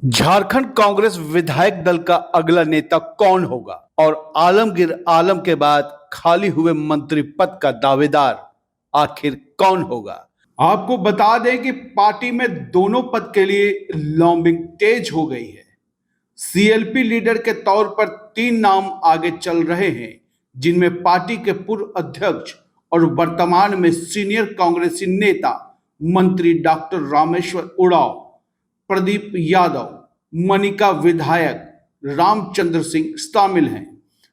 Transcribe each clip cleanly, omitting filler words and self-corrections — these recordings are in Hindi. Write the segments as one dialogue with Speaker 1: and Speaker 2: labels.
Speaker 1: झारखंड कांग्रेस विधायक दल का अगला नेता कौन होगा और आलमगीर आलम के बाद खाली हुए मंत्री पद का दावेदार आखिर कौन होगा। आपको बता दें कि पार्टी में दोनों पद के लिए लॉबिंग तेज हो गई है। सीएलपी लीडर के तौर पर 3 नाम आगे चल रहे हैं, जिनमें पार्टी के पूर्व अध्यक्ष और वर्तमान में सीनियर कांग्रेसी नेता मंत्री डॉक्टर रामेश्वर उरांव, प्रदीप यादव, मनिका विधायक रामचंद्र सिंह शामिल हैं।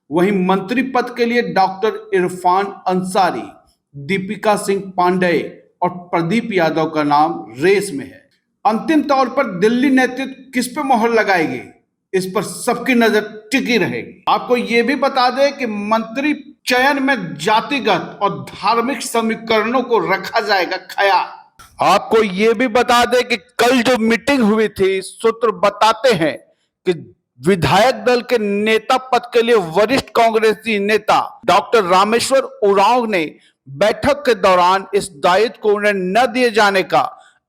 Speaker 1: वहीं मंत्री पद के लिए डॉक्टर इरफान अंसारी, दीपिका सिंह पांडेय और प्रदीप यादव का नाम रेस में है। अंतिम तौर पर दिल्ली नेतृत्व किस पे मोहर लगाएगी, इस पर सबकी नजर टिकी रहेगी। आपको यह भी बता दें कि मंत्री चयन में जातिगत और धार्मिक समीकरणों को रखा जाएगा ख्याल। आपको यह भी बता दें कि कल जो मीटिंग हुई थी, सूत्र बताते हैं कि विधायक दल के नेता पद के लिए वरिष्ठ कांग्रेसी नेता डॉक्टर रामेश्वर उरांव ने बैठक के दौरान इस दायित्व को उन्हें न दिए जाने का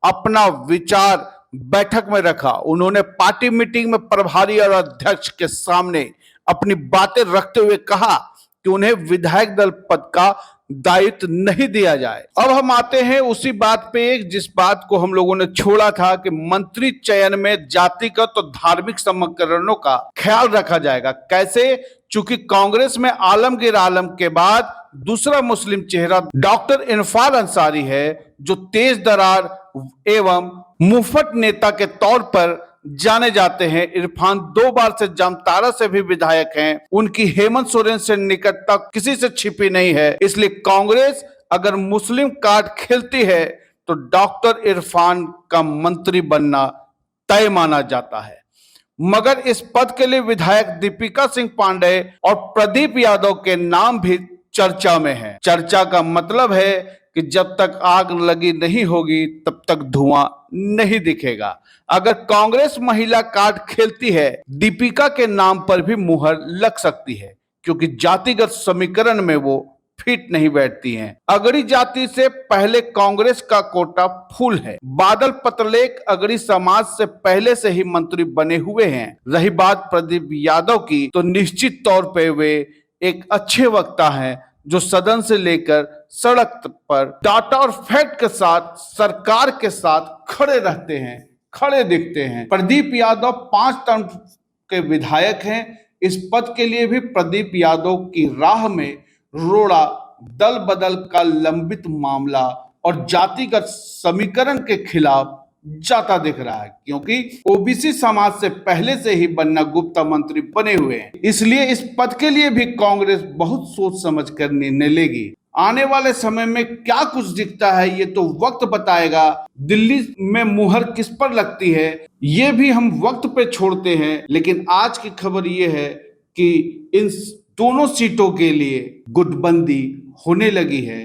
Speaker 1: अपना विचार बैठक में रखा। उन्होंने पार्टी मीटिंग में प्रभारी और अध्यक्ष के सामने अपनी बातें रखते हुए कहा कि उन्हें विधायक दल पद का दायित्व नहीं दिया जाए। अब हम आते हैं उसी बात पे, जिस बात को हम लोगों ने छोड़ा था कि मंत्री चयन में जातिगत और धार्मिक समीकरणों का ख्याल रखा जाएगा। कैसे? चूंकि कांग्रेस में आलमगीर आलम के बाद दूसरा मुस्लिम चेहरा डॉक्टर इरफान अंसारी है, जो तेज दरार एवं मुफ्त नेता के तौर पर जाने जाते हैं। इरफान 2 बार से जामताड़ा से भी विधायक हैं। उनकी हेमंत सोरेन से निकटता किसी से छिपी नहीं है। इसलिए कांग्रेस अगर मुस्लिम कार्ड खेलती है तो डॉक्टर इरफान का मंत्री बनना तय माना जाता है। मगर इस पद के लिए विधायक दीपिका सिंह पांडेय और प्रदीप यादव के नाम भी चर्चा में है। चर्चा का मतलब है कि जब तक आग लगी नहीं होगी तब तक धुआं नहीं दिखेगा। अगर कांग्रेस महिला कार्ड खेलती है, दीपिका के नाम पर भी मुहर लग सकती है, क्योंकि जातिगत समीकरण में वो फिट नहीं बैठती हैं। अगड़ी जाति से पहले कांग्रेस का कोटा फुल है। बादल पत्रलेख अगड़ी समाज से पहले से ही मंत्री बने हुए हैं। रही बात प्रदीप यादव की, तो निश्चित तौर पे वे एक अच्छे वक्ता हैं, जो सदन से लेकर सड़क पर डाटा और फैक्ट के साथ सरकार के साथ खड़े रहते हैं, खड़े दिखते हैं। प्रदीप यादव 5 टर्म के विधायक हैं। इस पद के लिए भी प्रदीप यादव की राह में रोड़ा दल बदल का लंबित मामला और जातिगत समीकरण के खिलाफ जाता दिख रहा है, क्योंकि ओबीसी समाज से पहले से ही बन्ना गुप्ता मंत्री बने हुए हैं। इसलिए इस पद के लिए भी कांग्रेस बहुत सोच समझ कर निर्णय लेगी। आने वाले समय में क्या कुछ दिखता है ये तो वक्त बताएगा। दिल्ली में मुहर किस पर लगती है ये भी हम वक्त पे छोड़ते हैं, लेकिन आज की खबर ये है कि इन दोनों सीटों के लिए गुटबंदी होने लगी है।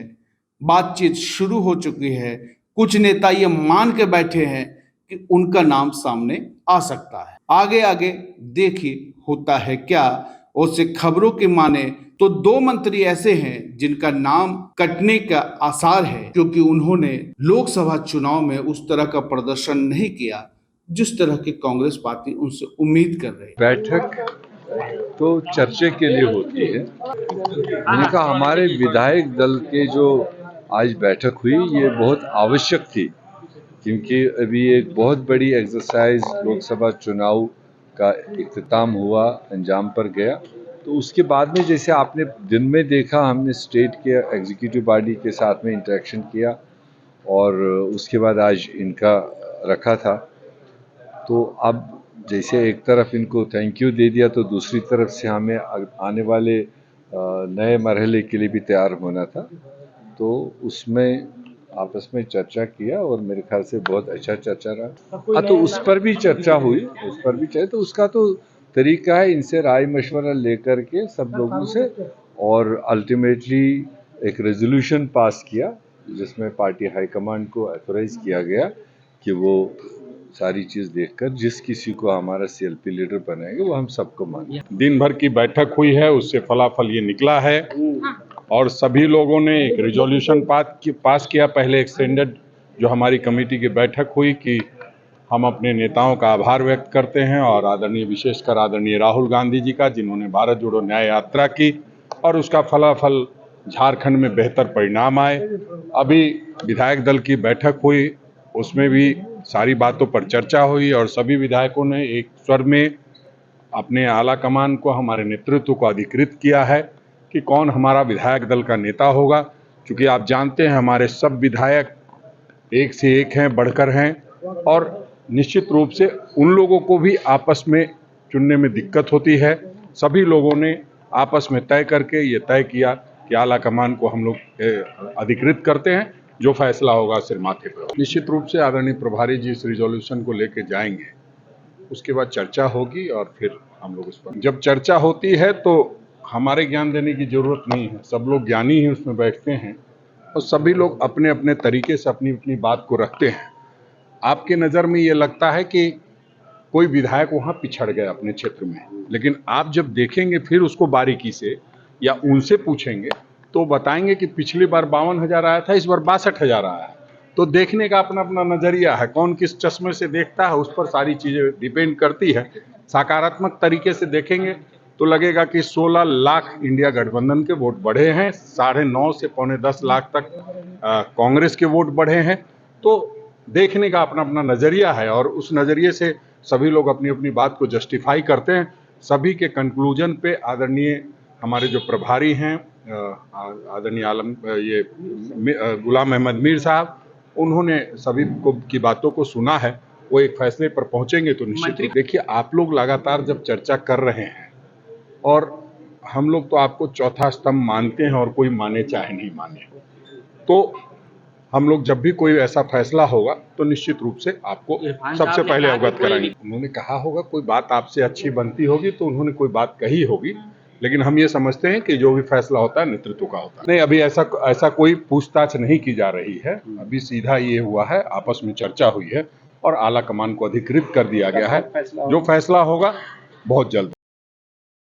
Speaker 1: बातचीत शुरू हो चुकी है। कुछ नेता ये मान के बैठे हैं कि उनका नाम सामने आ सकता है। आगे आगे देखिए होता है क्या। उससे खबरों की माने तो 2 मंत्री ऐसे हैं जिनका नाम कटने का आसार है, क्योंकि उन्होंने लोकसभा चुनाव में उस तरह का प्रदर्शन नहीं किया जिस तरह की कांग्रेस पार्टी उनसे उम्मीद कर रही है।
Speaker 2: बैठक तो चर्चे के लिए होती है। मैंने कहा हमारे विधायक दल के जो आज बैठक हुई ये बहुत आवश्यक थी, क्योंकि अभी एक बहुत बड़ी एक्सरसाइज लोकसभा चुनाव का इख्तिताम हुआ, अंजाम पर गया। तो उसके बाद में जैसे आपने दिन में देखा, हमने स्टेट के एग्जीक्यूटिव बॉडी के साथ में इंटरेक्शन किया और उसके बाद आज इनका रखा था। तो अब जैसे एक तरफ इनको थैंक यू दे दिया, तो दूसरी तरफ से हमें आने वाले नए मरहले के लिए भी तैयार होना था। तो उसमें आपस में चर्चा किया और मेरे ख्याल से बहुत अच्छा चर्चा रहा। तो उस पर भी चर्चा हुई, उस पर भी चर्चा, तो उसका तो तरीका है इनसे राय मशवरा लेकर के सब लोगों से, और अल्टीमेटली एक रेजोल्यूशन पास किया जिसमें पार्टी हाईकमांड को ऑथराइज किया गया कि वो सारी चीज देखकर जिस किसी को हमारा सीएलपी लीडर बनाएंगे वो हम सबको मानेंगे।
Speaker 3: दिन भर की बैठक हुई है, उससे फलाफल ये निकला है और सभी लोगों ने एक रिजोल्यूशन पास किया। पहले एक्सटेंडेड जो हमारी कमेटी की बैठक हुई कि हम अपने नेताओं का आभार व्यक्त करते हैं और विशेषकर आदरणीय राहुल गांधी जी का, जिन्होंने भारत जोड़ो न्याय यात्रा की और उसका फलाफल झारखंड में बेहतर परिणाम आए। अभी विधायक दल की बैठक हुई, उसमें भी सारी बातों पर चर्चा हुई और सभी विधायकों ने एक स्वर में अपने आला कमान को, हमारे नेतृत्व को अधिकृत किया है कि कौन हमारा विधायक दल का नेता होगा। क्योंकि आप जानते हैं हमारे सब विधायक एक से एक हैं, बढ़कर हैं, और निश्चित रूप से उन लोगों को भी आपस में चुनने में दिक्कत होती है। सभी लोगों ने आपस में तय करके ये तय किया कि आला कमान को हम लोग अधिकृत करते हैं, जो फैसला होगा सिर माथे पर। निश्चित रूप से आदरणीय प्रभारी जी इस रिजोल्यूशन को लेके जाएंगे, उसके बाद चर्चा होगी और फिर हम लोग उस पर, जब चर्चा होती है तो हमारे ज्ञान देने की जरूरत नहीं है, सब लोग ज्ञानी ही उसमें बैठते हैं और सभी लोग अपने अपने तरीके से अपनी अपनी बात को रखते हैं। आपके नज़र में ये लगता है कि कोई विधायक वहाँ पिछड़ गया अपने क्षेत्र में, लेकिन आप जब देखेंगे फिर उसको बारीकी से या उनसे पूछेंगे तो बताएंगे कि पिछली बार 52,000 आया था, इस बार 62,000 आया है। तो देखने का अपना अपना नजरिया है, कौन किस चश्मे से देखता है उस पर सारी चीजें डिपेंड करती है। सकारात्मक तरीके से देखेंगे तो लगेगा कि 16 लाख इंडिया गठबंधन के वोट बढ़े हैं, 9.5 से 9.10 लाख तक कांग्रेस के वोट बढ़े हैं। तो देखने का अपना अपना नजरिया है और उस नजरिए से सभी लोग अपनी अपनी बात को जस्टिफाई करते हैं। सभी के कंक्लूजन पे आदरणीय हमारे जो प्रभारी हैं आदरणीय गुलाम अहमद मीर साहब, उन्होंने सभी की बातों को सुना है, वो एक फैसले पर पहुंचेंगे। तो निश्चित देखिए, आप लोग लगातार जब चर्चा कर रहे हैं और हम लोग तो आपको चौथा स्तंभ मानते हैं और कोई माने चाहे नहीं माने, तो हम लोग जब भी कोई ऐसा फैसला होगा तो निश्चित रूप से आपको सबसे पहले अवगत कराएंगे। उन्होंने कहा होगा कोई बात आपसे अच्छी बनती होगी तो उन्होंने कोई बात कही होगी, लेकिन हम ये समझते हैं कि जो भी फैसला होता है नेतृत्व का होता है। नहीं, अभी ऐसा कोई पूछताछ नहीं की जा रही है। अभी सीधा ये हुआ है, आपस में चर्चा हुई है और आला कमान को अधिकृत कर दिया गया है। जो फैसला होगा बहुत जल्द।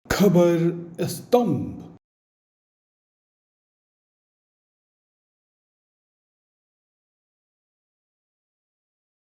Speaker 4: खबर स्तंभ।